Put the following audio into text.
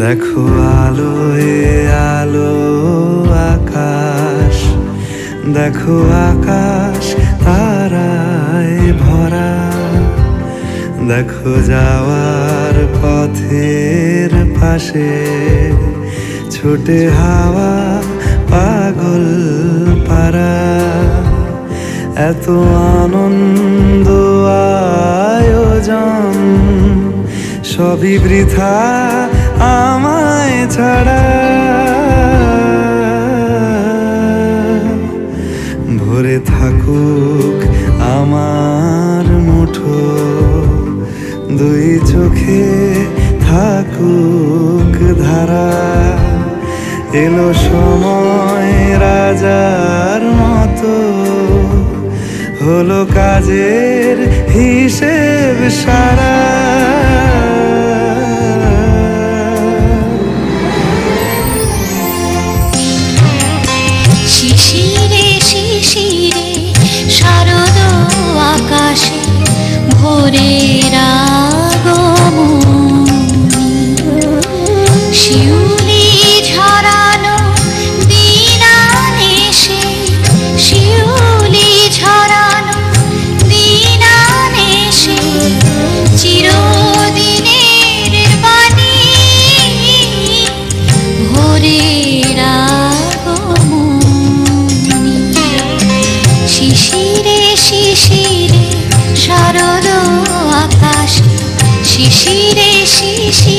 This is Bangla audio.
দেখো আলোয় আলো আকাশ, দেখো আকাশ তারায় ভরা, দেখো যাওয়ার পথের পাশে ছোটে হাওয়া পাগল পারা। এত আনন্দ আয়োজন সবই বৃথা আমায় ছাড়া। ভরে থাকুক আমার মুঠো, দুই চোখে থাকুক ধারা। এলো সময় রাজার মতো, হলো কাজের হিসেব সারা। শিশিরে শিশিরে শারদ আকাশে ভোরের আগমনী, শিউলি ঝরানো দিন আনেছে, শিউলি ঝরানো দিন আনেছে, চিরদিনের বাণী ভোরের আগমনী। শিশিরে শিশিরে শারদ আকাশে, শিশিরে শিশিরে